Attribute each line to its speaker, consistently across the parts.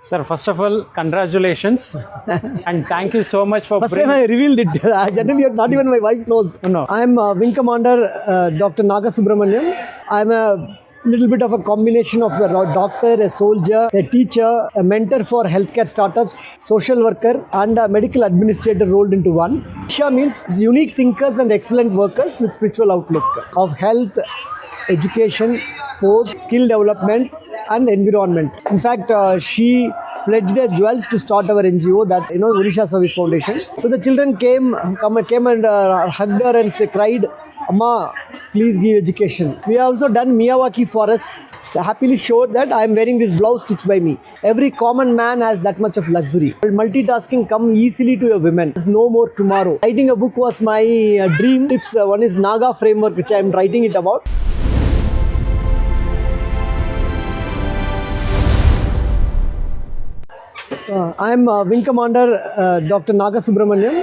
Speaker 1: Sir, first of all, congratulations and thank you so much for
Speaker 2: First time I revealed it. Generally, not even my wife knows.
Speaker 1: No.
Speaker 2: I am Wing Commander Dr. Naga Subramaniam. I am a little bit of a combination of a doctor, a soldier, a teacher, a mentor for healthcare startups, social worker, and a medical administrator rolled into one. Vonisha means unique thinkers and excellent workers with spiritual outlook of health, education, sports, skill development, and environment. In fact, she pledged her jewels to start our NGO, that Vonisha Service Foundation. So the children came and hugged her and cried, "Amma, please give education." We have also done Miyawaki for us. So happily showed that I am wearing this blouse stitched by me. Every common man has that much of luxury. Multitasking come easily to a woman. There's no more tomorrow. Writing a book was my dream. Tips. One is Naga framework, which I am writing it about. I am Wing Commander Dr. Naga Subramaniam.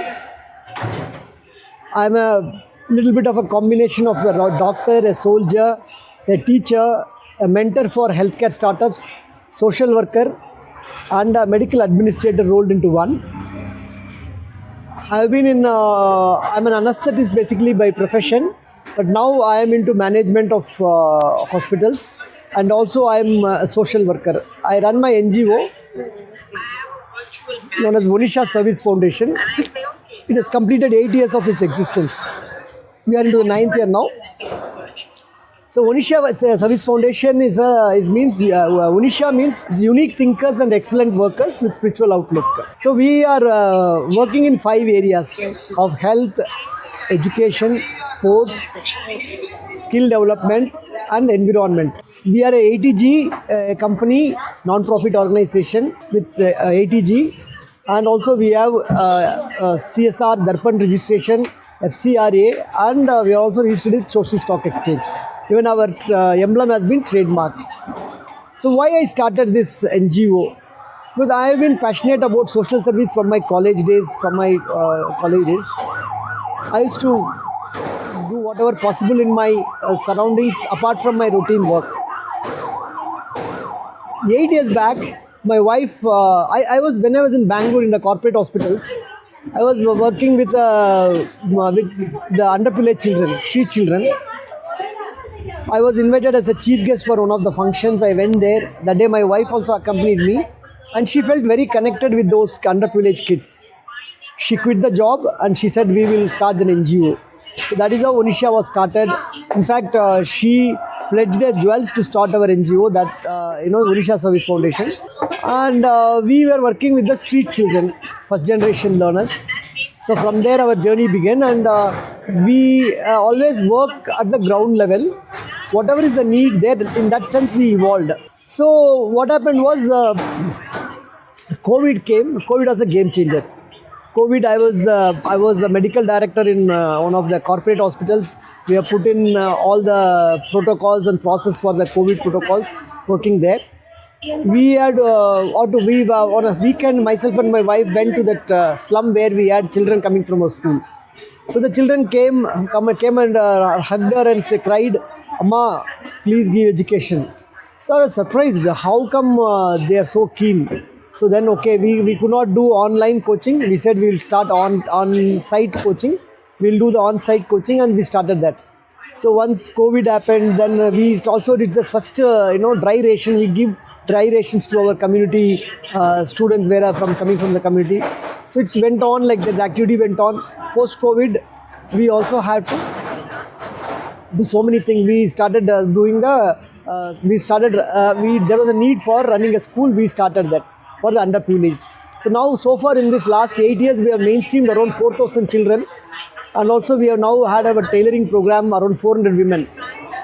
Speaker 2: I am a little bit of a combination of a doctor, a soldier, a teacher, a mentor for healthcare startups, social worker, and a medical administrator rolled into one. I'm an anesthetist basically by profession, but now I am into management of hospitals, and also I am a social worker. I run my NGO known as Vonisha Service Foundation. It has completed 8 years of its existence. We are into the 9th year now. So Vonisha Service Foundation Vonisha means unique thinkers and excellent workers with spiritual outlook. So we are working in 5 areas of health, education, sports, skill development, and environment. We are a ATG company, non-profit organization with ATG, and also we have CSR, Darpan registration, FCRA, and we are also registered with Social Stock Exchange. Even our emblem has been trademarked. So why I started this NGO? Because I have been passionate about social service from my college days. I used to do whatever possible in my surroundings apart from my routine work. 8 years back, my wife, when I was in Bangalore in the corporate hospitals, I was working with the underprivileged children, street children. I was invited as a chief guest for one of the functions. I went there. That day my wife also accompanied me, and she felt very connected with those underprivileged kids. She quit the job and she said, "We will start an NGO." So that is how Vonisha was started. In fact, she pledged her jewels to start our NGO, that Vonisha Service Foundation. And we were working with the street children, first generation learners. So from there our journey began, and we always work at the ground level. Whatever is the need there, in that sense we evolved. So what happened was, COVID came. COVID was a game changer. COVID, I was a medical director in one of the corporate hospitals. We have put in all the protocols and process for the COVID protocols, working there. We had on a weekend, myself and my wife went to that slum where we had children coming from our school. So the children came and hugged her and cried, "Amma, please give education." So I was surprised, how come they are so keen? So then, okay, we could not do online coaching. We said we will start on-site coaching. We'll do the on-site coaching, and we started that. So once COVID happened, then we also did the first, dry ration. We give dry rations to our community students coming from the community. So it went on like that. The activity went on. Post-COVID, we also had to do so many things. We started there was a need for running a school. We started that for the underprivileged. So far in this last 8 years, we have mainstreamed around 4,000 children, and also we have now had our tailoring program around 400 women.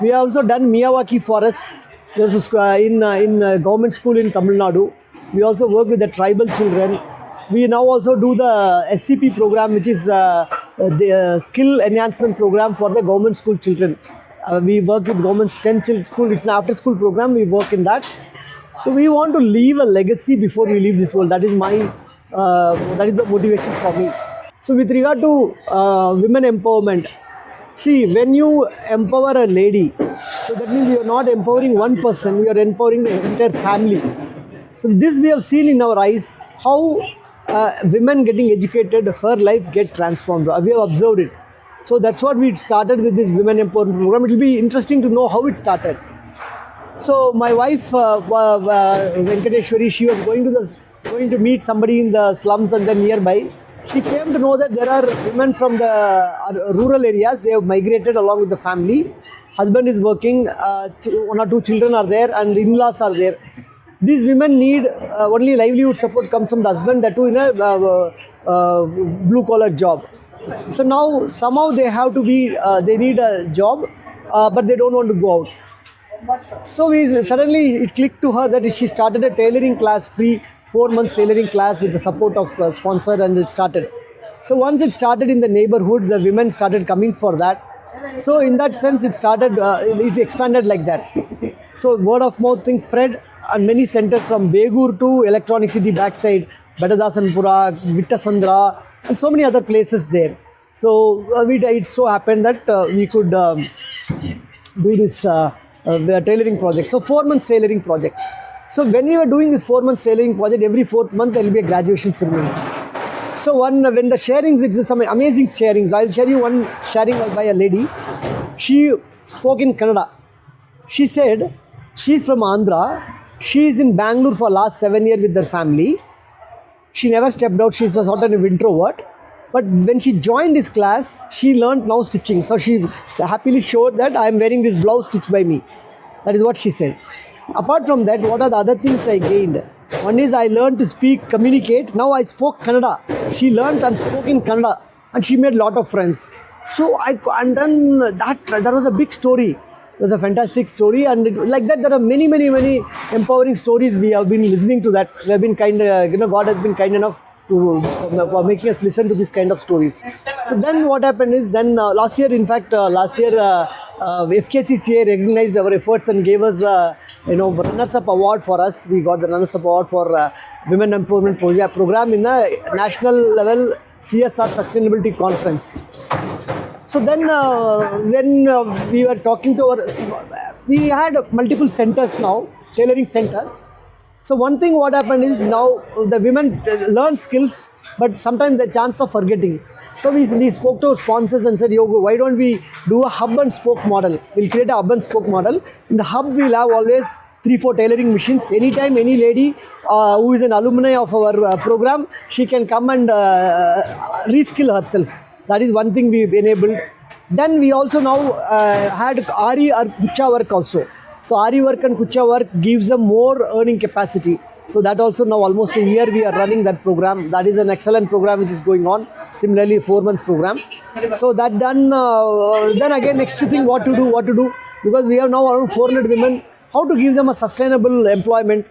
Speaker 2: We have also done Miyawaki for us in a government school in Tamil Nadu. We also work with the tribal children. We now also do the SCP program, which is the skill enhancement program for the government school children. We work with government 10 school. It's an after school program. We work in that. So we want to leave a legacy before we leave this world. That is the motivation for me. So with regard to women empowerment, see, when you empower a lady, so that means you are not empowering one person, you are empowering the entire family. So this we have seen in our eyes how women getting educated, her life get transformed. We have observed it. So that's what we started with this women empowerment program. It will be interesting to know how it started. So my wife Venkateshwari, she was going to meet somebody in the slums and then nearby. She came to know that there are women from the rural areas. They have migrated along with the family. Husband is working, 1 or 2 children are there, and in-laws are there. These women need only livelihood support comes from the husband, that too in a blue collar job. So now somehow they have to be, they need a job, but they don't want to go out. So suddenly it clicked to her that she started a tailoring class, free 4 months tailoring class with the support of a sponsor, and it started. So once it started in the neighborhood, the women started coming for that. So in that sense, it started, it expanded like that. So word of mouth thing spread, and many centers from Begur to Electronic City backside, Badadasanpura, Vittasandra, and so many other places there. So it so happened that we could do this tailoring project. So 4 months tailoring project. So when we were doing this 4 months tailoring project, every 4th month there will be a graduation ceremony. So when the sharings, it's some amazing sharings. I'll share you one sharing by a lady. She spoke in Kannada. She said she's from Andhra. She is in Bangalore for last 7 years with her family. She never stepped out. She's a sort of an introvert. But when she joined this class, she learned now stitching. So she happily showed that I am wearing this blouse stitched by me. That is what she said. Apart from that, what are the other things I gained? One is I learned to speak, communicate. Now I spoke Kannada. She learned and spoke in Kannada, and she made a lot of friends. So and then that was a big story. It was a fantastic story, and like that there are many empowering stories. We have been listening to that. We have been God has been kind enough for making us listen to this kind of stories. So then what happened is, then last year FKCCA recognized our efforts and gave us runners-up award for us. We got the runners-up award for Women Empowerment Program in the national level CSR Sustainability Conference. So then when we were talking to we had multiple centers now, tailoring centers. So one thing what happened is, now the women learn skills, but sometimes the chance of forgetting. So we spoke to our sponsors and said, why don't we do a hub and spoke model? We'll create a hub and spoke model. In the hub, we'll have always 3-4 tailoring machines. Anytime any lady who is an alumni of our program, she can come and reskill herself. That is one thing we've enabled. Then we also now had Ari or Kucha work also. So Ari work and Kucha work gives them more earning capacity. So that also now almost a year we are running that program. That is an excellent program which is going on. Similarly, 4 months program. So that done, then again next thing what to do. Because we have now around 400 women. How to give them a sustainable employment.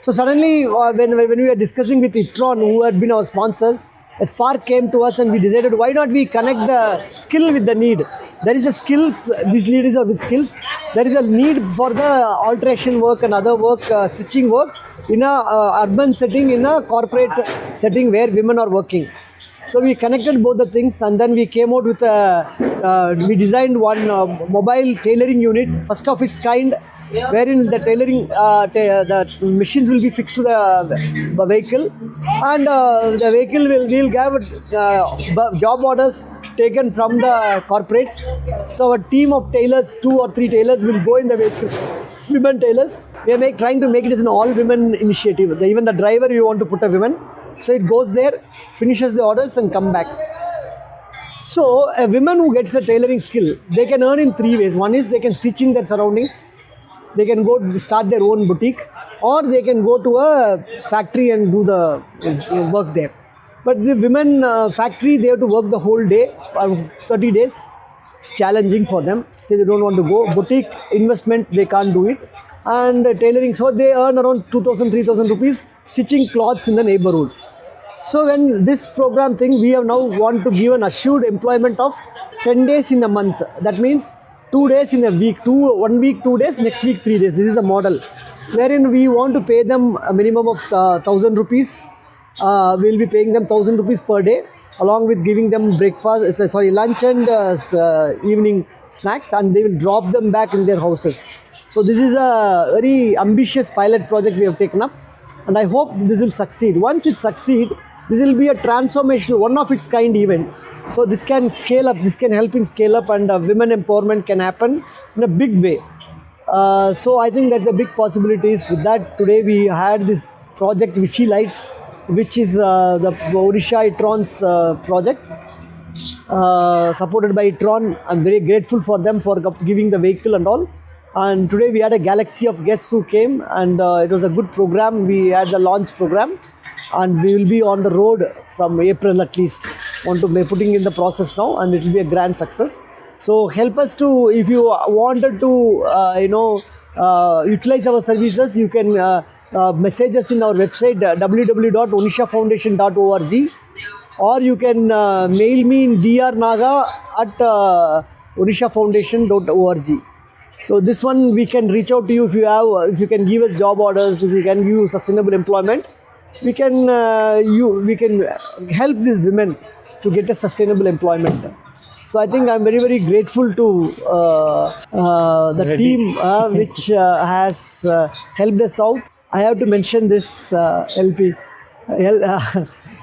Speaker 2: So suddenly when we were discussing with ITRON, who had been our sponsors, a spark came to us and we decided, why not we connect the skill with the need. There is a skills, these ladies are with skills. There is a need for the alteration work and other work, stitching work in a urban setting, in a corporate setting where women are working. So we connected both the things, and then we came out with we designed one mobile tailoring unit, first of its kind, wherein the tailoring, the machines will be fixed to the vehicle, and the vehicle will have job orders taken from the corporates. So our team of tailors, 2 or 3 tailors will go in the vehicle, women tailors. We are trying to make it as an all-women initiative. Even the driver, we want to put a woman. So it goes there, finishes the orders and come back. So a woman who gets a tailoring skill, they can earn in 3 ways. One is they can stitch in their surroundings. They can go start their own boutique, or they can go to a factory and do the work there. But the women factory, they have to work the whole day, 30 days. It's challenging for them. Say they don't want to go. Boutique investment, they can't do it. And tailoring, so they earn around 2,000, 3,000 rupees stitching cloths in the neighborhood. So when this program thing, we have now want to give an assured employment of 10 days in a month. That means 2 days in a week, 1 week, 2 days, next week 3 days. This is a model wherein we want to pay them a minimum of 1,000 rupees. We'll be paying them 1,000 rupees per day, along with giving them lunch and evening snacks, and they will drop them back in their houses. So this is a very ambitious pilot project we have taken up. and I hope this will succeed. Once it succeeds, this will be a transformational, one of its kind event. So this can scale up, this can help in scale up, and women empowerment can happen in a big way. So I think that's a big possibilities. With that, today we had this project Vichy Lights, which is the Vonisha ITRON's project, supported by ITRON. I'm very grateful for them for giving the vehicle and all. And today we had a galaxy of guests who came, and it was a good program. We had the launch program, and we will be on the road from April at least. Want to be putting in the process now, and it will be a grand success. So help us to, if you wanted to, utilize our services, you can message us in our website www.vonishafoundation.org, or you can mail me in drnaga@vonishafoundation.org. So this one we can reach out to you if you have, if you can give us job orders, if you can give sustainable employment, we can help these women to get a sustainable employment. So I think I'm very, very grateful to the team which has helped us out. I have to mention this LP.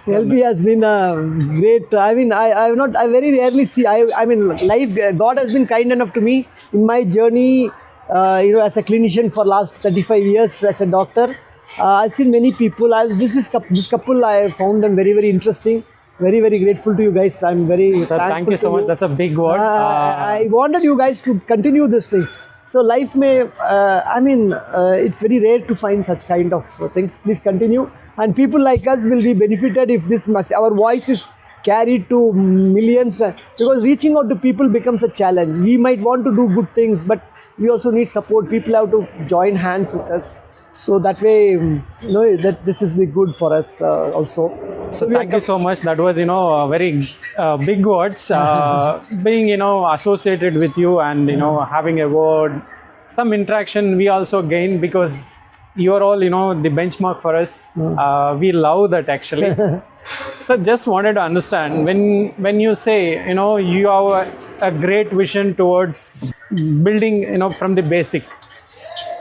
Speaker 2: LP has been great. I mean, I very rarely see. I mean, life. God has been kind enough to me in my journey. As a clinician for last 35 years as a doctor, I've seen many people. This couple, I found them very, very interesting. Very, very grateful to you guys. I'm very
Speaker 1: Sir, thank you so much. That's a big word.
Speaker 2: I wanted you guys to continue these things. So life may, it's very rare to find such kind of things. Please continue. And people like us will be benefited if our voice is carried to millions. Because reaching out to people becomes a challenge. We might want to do good things, but we also need support. People have to join hands with us. So that way, that this is be good for us also.
Speaker 1: So thank you so much. That was, very big words. Being, associated with you and, having a word, some interaction we also gain, because you are all, the benchmark for us. We love that actually. So just wanted to understand, when you say, you have a great vision towards building, from the basic.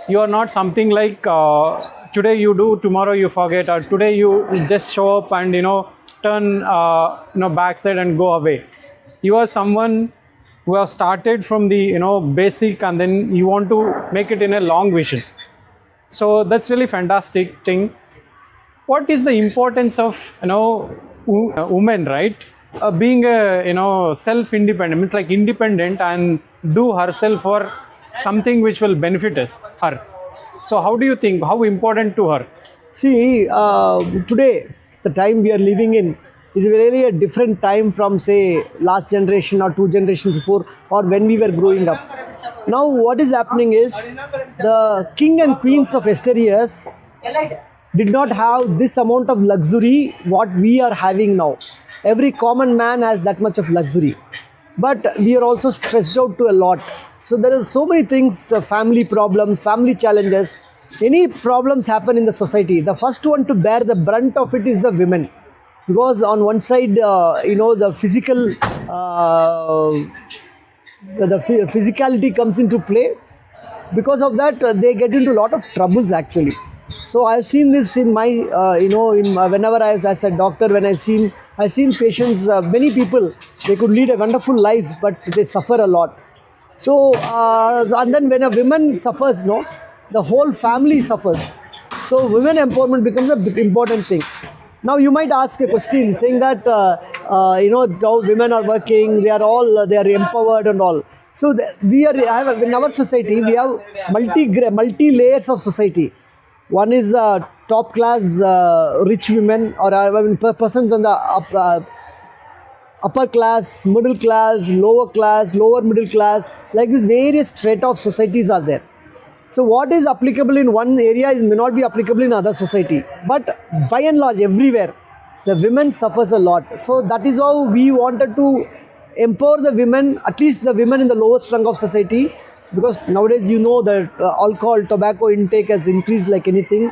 Speaker 1: You are not something like today you do, tomorrow you forget, or today you just show up and turn backside and go away. You are someone who have started from the basic, and then you want to make it in a long vision. So that's really fantastic thing. What is the importance of women, right? Being a self-independent, means like independent and do herself for something which will benefit her. So how do you think, how important to her?
Speaker 2: See, today, the time we are living in is really a different time from, say, last generation or 2 generations before, or when we were growing up. Now what is happening is, the king and queens of yesteryears did not have this amount of luxury what we are having now. Every common man has that much of luxury. But we are also stressed out to a lot. So there are so many things, family problems, family challenges. Any problems happen in the society, the first one to bear the brunt of it is the women. Because on one side, the physical, the physicality comes into play. Because of that, they get into a lot of troubles actually. So I've seen this in my, whenever I was as a doctor, when I've seen patients, many people, they could lead a wonderful life, but they suffer a lot. So, and then when a woman suffers, the whole family suffers. So women empowerment becomes a big important thing. Now you might ask a question saying that, women are working, they are empowered and all. So in our society, we have multi layers of society. One is top class rich women, or persons on the upper class, middle class, lower middle class. Like this, various strata of societies are there. So what is applicable in one area may not be applicable in other society. But by and large, everywhere, the women suffers a lot. So that is how we wanted to empower the women, at least the women in the lowest rung of society. Because nowadays that alcohol, tobacco intake has increased like anything.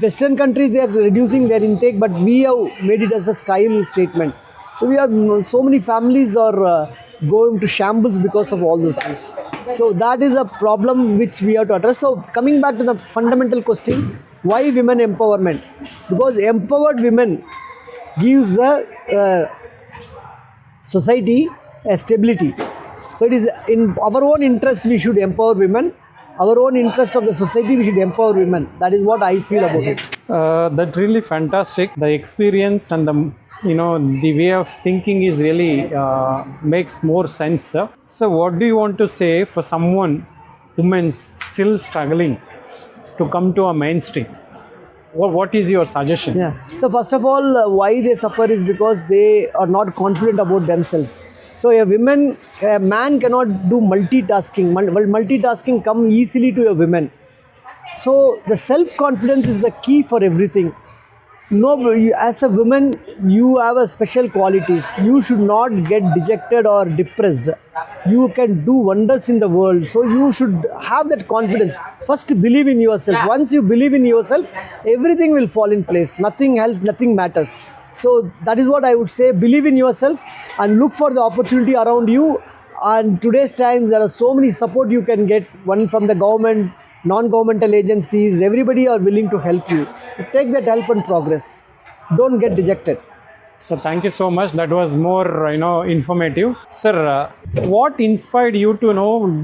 Speaker 2: Western countries, they are reducing their intake, but we have made it as a style statement. So we have so many families are going to shambles because of all those things. So that is a problem which we have to address. So coming back to the fundamental question, Why women empowerment? Because empowered women gives the society a stability. So it is in our own interest we should empower women. Our own interest of the society we should empower women. That is what I feel about it.
Speaker 1: That really fantastic. The experience and the way of thinking is really makes more sense, sir. So what do you want to say for someone, women's still struggling to come to a mainstream? What is your suggestion?
Speaker 2: Yeah. So first of all, why they suffer is because they are not confident about themselves. So a man cannot do multitasking. Multitasking come easily to a woman. So the self-confidence is the key for everything. No, as a woman, you have a special qualities. You should not get dejected or depressed. You can do wonders in the world. So you should have that confidence. First, believe in yourself. Once you believe in yourself, everything will fall in place. Nothing else, nothing matters. So that is what I would say. Believe in yourself and look for the opportunity around you. And today's times, there are so many support you can get. One from the government, non-governmental agencies, everybody are willing to help you. Take that help and progress. Don't get dejected.
Speaker 1: So thank you so much. That was more, informative. Sir, what inspired you to,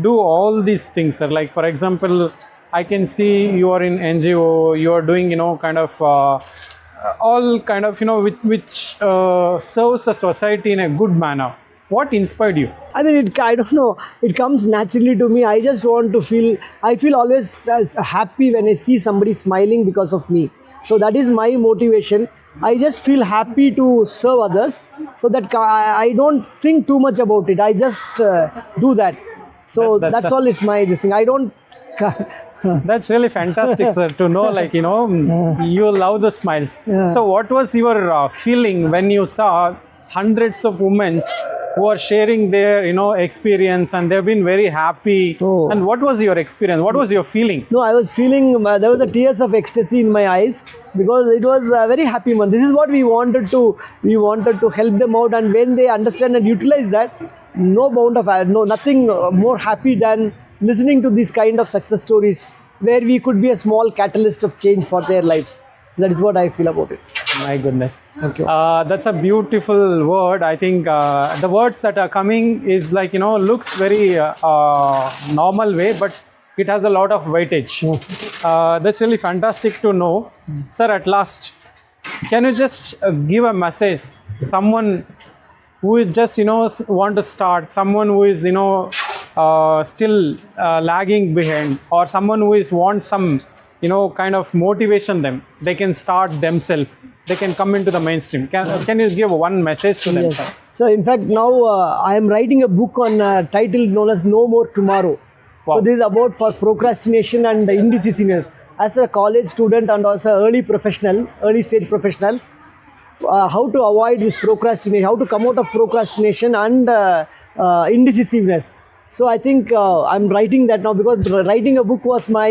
Speaker 1: do all these things, sir? Like, for example, I can see you are in NGO, you are doing, all kind of, which serves the society in a good manner. What inspired you?
Speaker 2: I mean, I don't know. It comes naturally to me. I just want to I feel always as happy when I see somebody smiling because of me. So that is my motivation. I just feel happy to serve others. So that I don't think too much about it. I just do that. So that's all. It's this thing. I don't.
Speaker 1: That's really fantastic, sir, to know, you love the smiles.
Speaker 2: Yeah.
Speaker 1: So what was your feeling when you saw hundreds of women who are sharing their, experience, and they've been very happy?
Speaker 2: Oh.
Speaker 1: And what was your experience? What was your feeling?
Speaker 2: No, I was feeling, there was a tears of ecstasy in my eyes because it was a very happy month. This is what we wanted to help them out, and when they understand and utilize that, nothing more happy than listening to these kind of success stories where we could be a small catalyst of change for their lives. That is what I feel about it.
Speaker 1: My goodness.
Speaker 2: Okay.
Speaker 1: That's a beautiful word. I think the words that are coming is looks very normal way, but it has a lot of weightage. That's really fantastic to know. Sir, at last, can you just give a message? Someone who is just, want to start, someone who is, still lagging behind, or someone who wants some, kind of motivation them. They can start themselves. They can come into the mainstream. Can you give one message to them?
Speaker 2: Yes. So in fact, now I am writing a book on title known as No More Tomorrow.
Speaker 1: Wow.
Speaker 2: So this is about for procrastination and indecisiveness. As a college student and also early stage professionals, how to avoid this procrastination, how to come out of procrastination and indecisiveness. So I think I'm writing that now because writing a book was my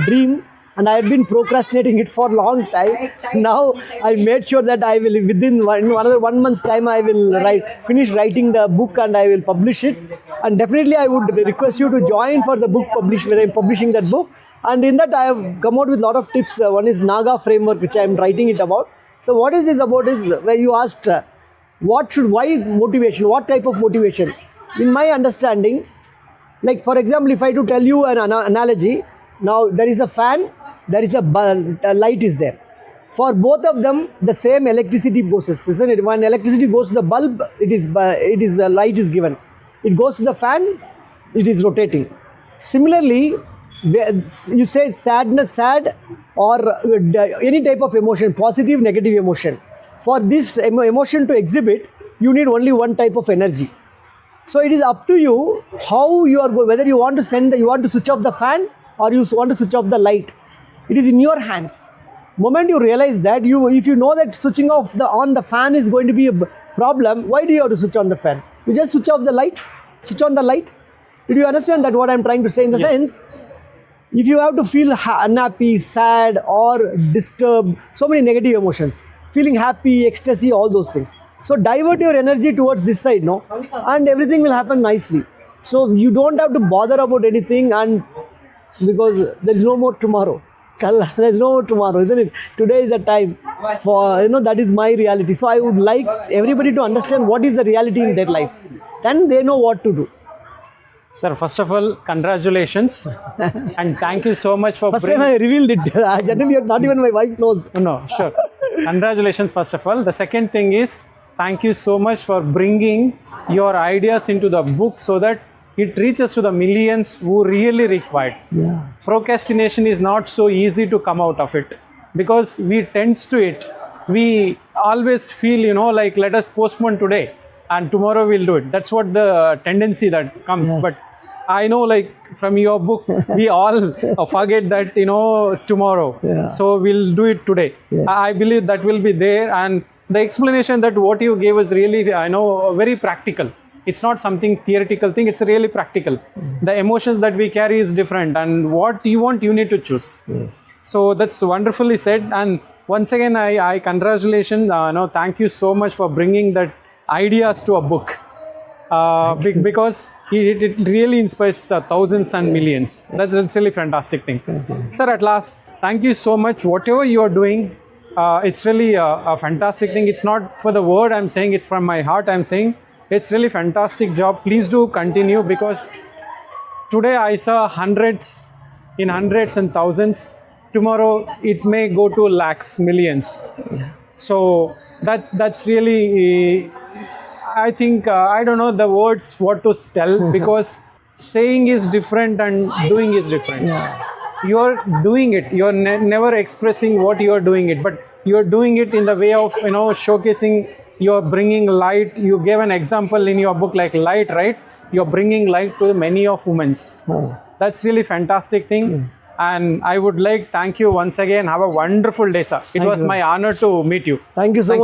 Speaker 2: dream, and I had been procrastinating it for a long time. Now I made sure that I will, within another 1 month's time, I will finish writing the book and I will publish it. And definitely I would request you to join for the book when I'm publishing that book. And in that I have come out with a lot of tips. One is Naga framework, which I am writing it about. So what is this about is where you asked, why motivation, what type of motivation? In my understanding, like for example, if I to tell you an analogy, now there is a fan, there is a light is there. For both of them, the same electricity goes, isn't it? When electricity goes to the bulb, light is given. It goes to the fan, it is rotating. Similarly, you say sadness, sad, or any type of emotion, positive, negative emotion. For this emotion to exhibit, you need only one type of energy. So it is up to you how you are, whether you want to you want to switch off the fan or you want to switch off the light. It is in your hands. Moment you realize that, if you know that switching off on the fan is going to be a problem, why do you have to switch on the fan? You just switch off the light, switch on the light. Did you understand that what I'm trying to say in the sense? If you have to feel unhappy, sad or disturbed, so many negative emotions, feeling happy, ecstasy, all those things. So divert your energy towards this side, no? And everything will happen nicely. So you don't have to bother about anything, and because there is no more tomorrow. There's no tomorrow, isn't it? Today is the time for, that is my reality. So I would like everybody to understand what is the reality in their life. Then they know what to do.
Speaker 1: Sir, first of all, congratulations and thank you so much for
Speaker 2: First time I revealed it. Generally, not even my wife knows.
Speaker 1: No, sure. Congratulations, first of all. The second thing is, thank you so much for bringing your ideas into the book so that it reaches to the millions who really require it.
Speaker 2: Yeah.
Speaker 1: Procrastination is not so easy to come out of it because we tends to it. We always feel, like let us postpone today and tomorrow we'll do it. That's what the tendency that comes.
Speaker 2: Yes.
Speaker 1: But I know, like from your book, we all forget that, tomorrow.
Speaker 2: Yeah.
Speaker 1: So we'll do it today.
Speaker 2: Yes.
Speaker 1: I believe that will be there. And the explanation that what you gave is really, I know, very practical. It's not something theoretical thing. It's really practical. The emotions that we carry is different. And what you want, you need to choose.
Speaker 2: Yes.
Speaker 1: So that's wonderfully said. And once again, I congratulations. Thank you so much for bringing that ideas to a book. Because it really inspires thousands and millions. That's really fantastic thing. Sir, at last, thank you so much. Whatever you are doing, it's really a fantastic thing. It's not for the word I'm saying, it's from my heart I'm saying. It's really fantastic job. Please do continue because today I saw hundreds and thousands. Tomorrow it may go to lakhs, millions. So that's really, I think, I don't know the words what to tell because saying is different and doing is different.
Speaker 2: Yeah.
Speaker 1: You're doing it. You're never expressing what you're doing it, but you're doing it in the way of, showcasing. You're bringing light. You gave an example in your book like light, right? You're bringing light to many of women's.
Speaker 2: Oh.
Speaker 1: That's really fantastic thing. And I would like thank you once again. Have a wonderful day, sir. It was my honor to meet you.
Speaker 2: Thank you so much.